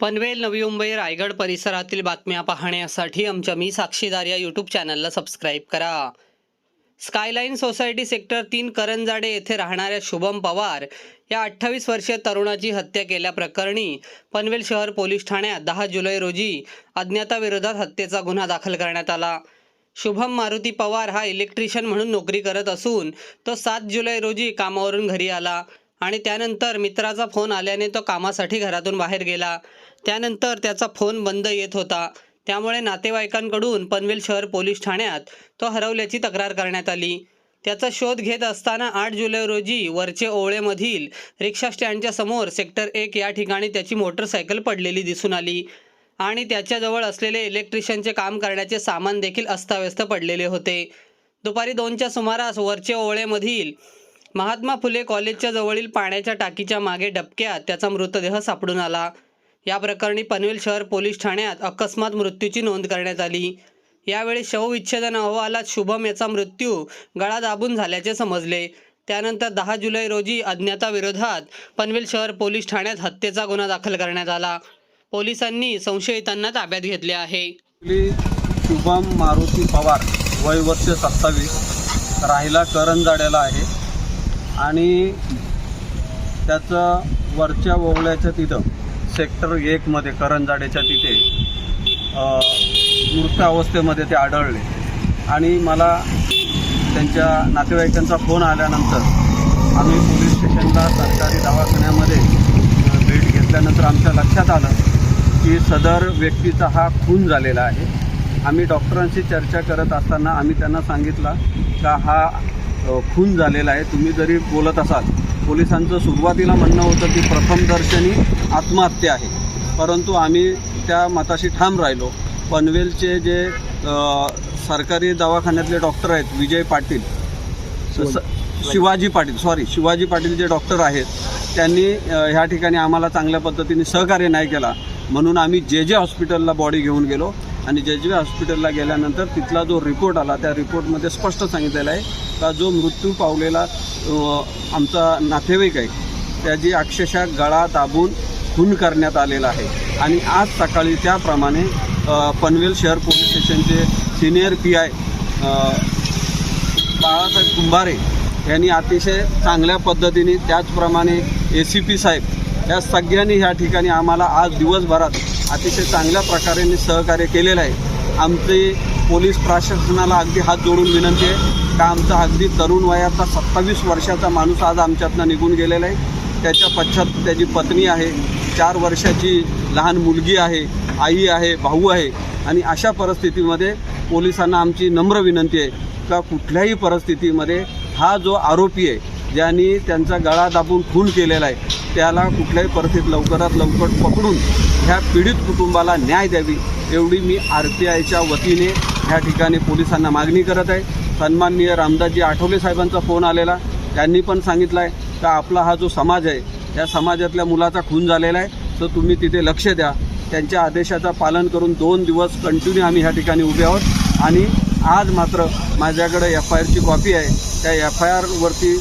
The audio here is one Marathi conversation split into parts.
पनवेल, नवी मुंबई, रायगड परिसरातील बातम्या पाहण्यासाठी आमच्या मी साक्षीदार या यूट्यूब चॅनलला सबस्क्राईब करा. स्कायलाईन सोसायटी सेक्टर 3 करंजाडे येथे राहणाऱ्या शुभम पवार या 28 वर्षीय तरुणाची हत्या केल्याप्रकरणी पनवेल शहर पोलीस ठाण्यात 10 जुलै रोजी अज्ञाताविरोधात हत्येचा गुन्हा दाखल करण्यात आला. शुभम मारुती पवार हा इलेक्ट्रिशियन म्हणून नोकरी करत असून तो 7 जुलै रोजी कामावरून घरी आला आणि त्यानंतर मित्राचा फोन आल्याने तो कामासाठी घरातून बाहेर गेला. त्यानंतर त्याचा फोन बंद येत होता. त्यामुळे नातेवाईकांकडून पनवेल शहर पोलीस ठाण्यात तो हरवल्याची तक्रार करण्यात आली. त्याचा शोध घेत असताना 8 जुलै रोजी वरचे ओवळेमधील रिक्षा स्टँडच्या समोर सेक्टर 1 या ठिकाणी त्याची मोटरसायकल पडलेली दिसून आली आणि त्याच्याजवळ असलेले इलेक्ट्रिशियनचे काम करण्याचे सामान देखील अस्ताव्यस्त पडलेले होते. दुपारी 2च्या सुमारास वरचे ओवळेमधील महात्मा फुले कॉलेजच्या जवळील पाण्याच्या टाकीच्या मागे डबक्यात त्याचा मृतदेह सापडून आला. या प्रकरणी पनवेल शहर पोलीस ठाण्यात अकस्मात मृत्यूची नोंद करण्यात आली. यावेळी शवविच्छेदन अहवालात शुभम याचा मृत्यू गळा दाबून झाल्याचे समजले. त्यानंतर 10 जुलै रोजी अज्ञाताविरोधात पनवेल शहर पोलीस ठाण्यात हत्येचा गुन्हा दाखल करण्यात आला. पोलिसांनी संशयितांना ताब्यात घेतले आहे. शुभम मारुती पवार, वय वर्ष 27, राहिला करंजाड्याला आहे आणि त्याचं वरच्या ओवळ्याच्या तिथं सेक्टर 1 मध्ये करंजाड्याच्या तिथे मृत अवस्थेमध्ये ते आढळले आणि मला त्यांच्या नातेवाईकांचा फोन आल्यानंतर आम्ही पोलीस स्टेशनला सरकारी दवाखान्यामध्ये भेट घेतल्यानंतर आमच्या लक्षात आलं की सदर व्यक्तीचा हा खून झालेला आहे. आम्ही डॉक्टरांशी चर्चा करत असताना आम्ही त्यांना सांगितलं का हा खून झालेला आहे. तुम्ही जरी बोलत असाल, पोलिसांचं सुरुवातीला म्हणणं होतं की प्रथमदर्शनी आत्महत्या आहे, परंतु आम्ही त्या मताशी ठाम राहिलो. पनवेलचे जे सरकारी दवाखान्यातले डॉक्टर आहेत, विजय पाटील, शिवाजी पाटील जे डॉक्टर आहेत, त्यांनी ह्या ठिकाणी आम्हाला चांगल्या पद्धतीने सहकार्य नाही केला. म्हणून आम्ही जे हॉस्पिटलला बॉडी घेऊन गेलो आणि जे हॉस्पिटलला गेल्यानंतर तिथला जो रिपोर्ट आला त्या रिपोर्टमध्ये स्पष्ट सांगितलेलं आहे का जो मृत्यू पावलेला आमचा नातेवाईक आहे त्याची अक्षरशः गळा दाबून खून करण्यात आलेला आहे. आणि आज सकाळी त्याप्रमाणे पनवेल शहर पोलीस स्टेशनचे सिनियर PI बाळासाहेब कुंभारे यांनी अतिशय चांगल्या पद्धतीने, त्याचप्रमाणे ACP साहेब, या सगळ्यांनी ह्या ठिकाणी आम्हाला आज दिवसभरात अतिशय चांगल्या प्रकारे सहकार्य केलेलं आहे. आमचे पोलीस प्रशासनाला अगदी हात जोडून विनंती आहे का आमचा अगदी तरुण वयाचा 27 वर्षाचा माणूस आज आमच्यातनं निघून गेलेला आहे. त्याच्या पश्चात त्याची पत्नी आहे, 4 वर्षाची लहान मुलगी आहे, आई आहे, भाऊ आहे. आणि अशा परिस्थितीमध्ये पोलिसांना आमची नम्र विनंती आहे का कुठल्याही परिस्थितीमध्ये हा जो आरोपी आहे ज्यांनी त्यांचा गळा दाबून खून केलेला आहे त्याला कुठल्याही परिस्थितीत लवकरात लवकर पकडून ह्या पीडित कुटुंबाला न्याय द्यावी एवढी मी RTIच्या वतीने ह्या ठिकाणी पोलिसांना मागणी करत आहे. सन्माननीय रामदासजी आठवले साहेबांचा फोन आलेला, त्यांनी पण सांगितलं आहे का आपला हा जो समाज आहे या समाजातल्या मुलाचा खून झालेला आहे, तर तुम्ही तिथे लक्ष द्या. त्यांच्या आदेशाचं पालन करून 2 दिवस कंटिन्यू आम्ही ह्या ठिकाणी उभे आहोत. आणि आज मात्र माझ्याकडे FIRची कॉपी आहे. त्या FIRवरती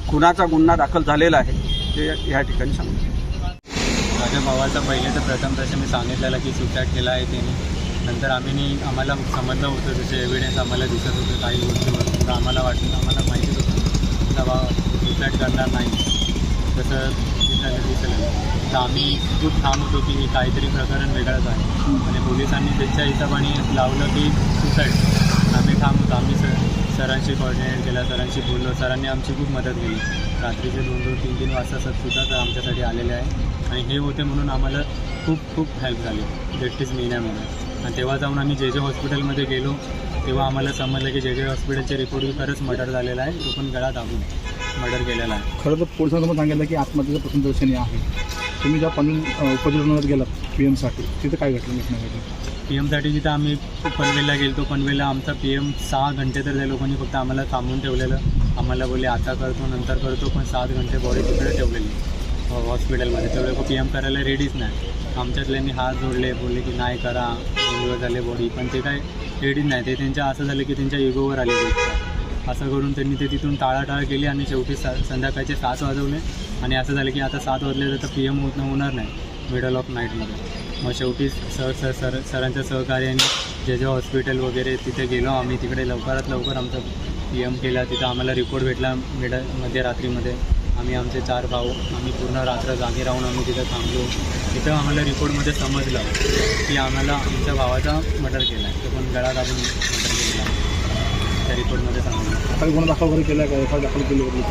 खुनाचा गुन्हा दाखल झालेला आहे ते ह्या ठिकाणी सांगतो. माझ्या भावाचा पहिले तर प्रथम तसे मी सांगितलेलं की सुसाईड केला आहे त्याने. नंतर आम्हाला समजलं होतं जसे एव्हिडन्स आम्हाला दिसत होतं काही गोष्टीवर, तर आम्हाला माहितीच होतं तुझा भाव सुसाईड करणार नाही, तसं दिसलं. तर आम्ही खूप ठाम होतो की काहीतरी प्रकरण वेगळंच आहे आणि पोलिसांनी त्याच्या हिशोबाने लावलं की सुसाईड. आम्ही ठाम होतो. आम्ही सरांशी कोऑर्डिनेट केला, सरांशी बोललो, सरांनी आमची खूप मदत केली. रात्रीचे 2-3 वाजता सुद्धा तर आमच्यासाठी आलेले आहे आणि हे होते म्हणून आम्हाला खूप हेल्प झाली 33 महिन्यामध्ये. आणि तेव्हा जाऊन आम्ही जे हॉस्पिटलमध्ये गेलो तेव्हा आम्हाला समजलं की जे हॉस्पिटलचे रिपोर्ट खरंच मर्डर झालेला आहे, तो पण गळा दाबून मर्डर केलेला आहे. खरं तर पोलिसांनी पण सांगितलं की आत्महत्येचं प्रथमदर्शनी आहे. तुम्ही जेव्हा पनवेल उपजिल्ह्यात गेलात PM साठी, तिथे काय घटलं घटना? PM साठी जिथं आम्ही पनवेलला गेलो, पनवेलला आमचा PM 6 घंटे तर त्या लोकांनी फक्त आम्हाला थांबून ठेवलेलं. आम्हाला बोलले आता करतो नंतर करतो, पण 7 घंटे बॉडी तिकडे ठेवलेली हॉस्पिटलमध्ये. ते लोक PM करायला रेडीच नाही. आमच्यातल्यांनी हात जोडले, बोलले की नाही करा, 2 दिवस झाले बॉडी, पण ते काय रेडीच नाही. ते त्यांच्या असं झालं की त्यांच्या इगोवर आले गोष्ट. असं करून त्यांनी ते तिथून टाळाटाळ केली आणि शेवटी संध्याकाळचे 7 वाजवले आणि असं झालं की आता 7 वाजले तर PM होणार नाही. मिडल ऑफ नाईटमध्ये. मग शेवटी सरांच्या सहकार्याने जे हॉस्पिटल वगैरे तिथे गेलो आम्ही. तिकडे लवकरात लवकर आमचा PM केला. तिथं आम्हाला रिपोर्ट भेटला मध्यरात्रीमध्ये. आम्ही आमचे 4 भाऊ आम्ही पूर्ण रात्र जागे राहून आम्ही तिथं थांबलो. तिथं आम्हाला रिपोर्टमध्ये समजलं की आम्हाला आमच्या भावाचा मर्डर केला आहे. तो पण गळा दाबून मर्डर केलेला आहे. त्या रिपोर्टमध्ये समजलं. आता गुन्हा दाखल वगैरे केला का? FIR दाखल केली वगैरे?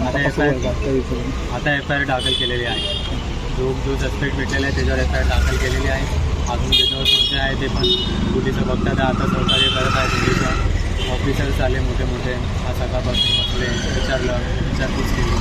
आता FIR दाखल केलेली आहे. जो सस्पेक्ट भेटलेला आहे त्याच्यावर FIR दाखल केलेली आहे. अजून त्याच्यावर कोणते आहे ते पण पोलिस बघतात. आता सहकार्य करत आहे. पोलिस ऑफिसर्स आले मोठे मोठे. आज सकाळपासून बसले, विचारपूस केली.